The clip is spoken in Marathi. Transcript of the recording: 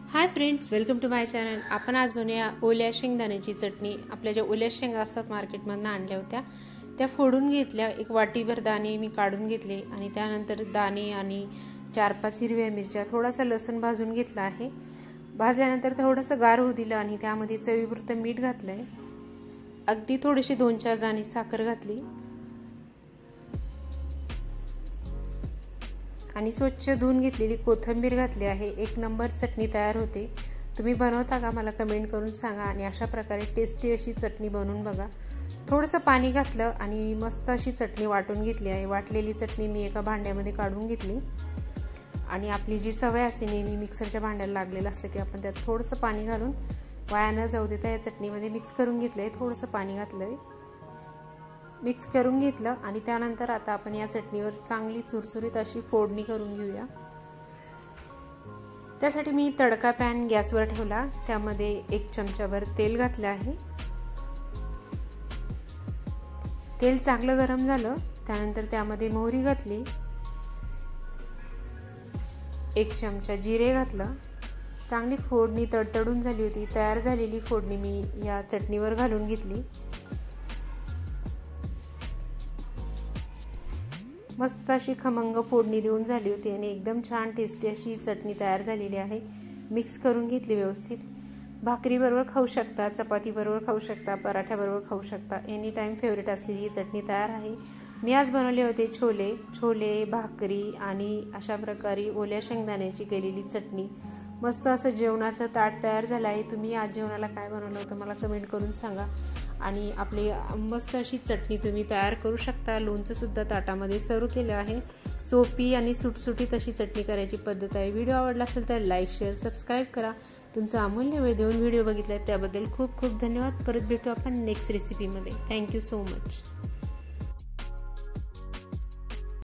High friends, welcome to my channel. आपण आज बनवूया ओल्या शेंगदाण्याची चटणी। आपल्या ज्या ओल्या शेंगा असतात मार्केटमधून आणल्या होत्या त्या फोडून घेतल्या। एक वाटीभर दाणे मी काढून घेतले आणि त्यानंतर दाणे आणि 4-5 हिरव्या मिरच्या, थोडासा लसूण भाजून घेतला आहे। भाजल्यानंतर थोडंसं गार होऊ दिलं आणि त्यामध्ये चवीपुरतं मीठ घातलंय। अगदी थोडीशी 2-4 दाणे साखर घातली आणि स्वच्छ धुवून घेतलेली कोथिंबीर घातली आहे। एक नंबर चटणी तयार होते। तुम्ही बनवता का मला कमेंट करून सांगा आणि अशा प्रकारे टेस्टी अशी चटणी बनवून बघा। थोडंसं पाणी घातलं आणि मस्त अशी चटणी वाटून घेतली आहे। वाटलेली चटणी मी एका भांड्यामध्ये काढून घेतली आणि आपली जी सवय असते नेहमी मिक्सरच्या भांड्याला लागलेलं असतं की आपण त्यात थोडंसं पाणी घालून वाया न जाऊ देता या चटणीमध्ये मिक्स करून घेतलंय। थोडंसं पाणी घातलंय, मिक्स करून घेतलं आणि त्यानंतर आता आपण या चटणीवर चांगली चुरचुरीत अशी फोडणी करून घेऊया। त्यासाठी मी तडका पॅन गॅसवर ठेवला, त्यामध्ये 1 चमचाभर तेल घातलं आहे। तेल चांगलं गरम झालं त्यानंतर त्यामध्ये मोहरी घातली, 1 चमचा जिरे घातलं। चांगली फोडणी तडतडून झाली होती। तयार झालेली फोडणी मी या चटणीवर घालून घेतली। मस्त अशी खमंग फोडणी देऊन झाली होती आणि एकदम छान टेस्टी अशी चटणी तयार झालेली आहे। मिक्स करून घेतली व्यवस्थित। भाकरीबरोबर खाऊ शकता, चपातीबरोबर खाऊ शकता, पराठ्याबरोबर खाऊ शकता। एनी टाइम फेवरेट असलेली ही चटणी तयार आहे। मी आज बनवले होते छोले, भाकरी आणि अशा प्रकारे ओल्या शेंगदाण्याची केलेली चटणी। मस्त असं जेवणाचं ताट तयार झालं आहे। तुम्ही आज जेवणाला काय बनवलं होतं मला कमेंट करून सांगा आणि आपली मस्त अशी चटणी तुम्ही तयार करू शकता। लोणचं सुद्धा ताटामध्ये सर्व केलं आहे। सोपी आणि सुटसुटीत अशी चटणी करायची पद्धत आहे। व्हिडिओ आवडला असेल तर लाईक, शेअर, सबस्क्राईब करा। तुमचा अमूल्य वेळ देऊन व्हिडिओ बघितला त्याबद्दल खूप खूप धन्यवाद। परत भेटू आपण नेक्स्ट रेसिपीमध्ये। Thank you so much.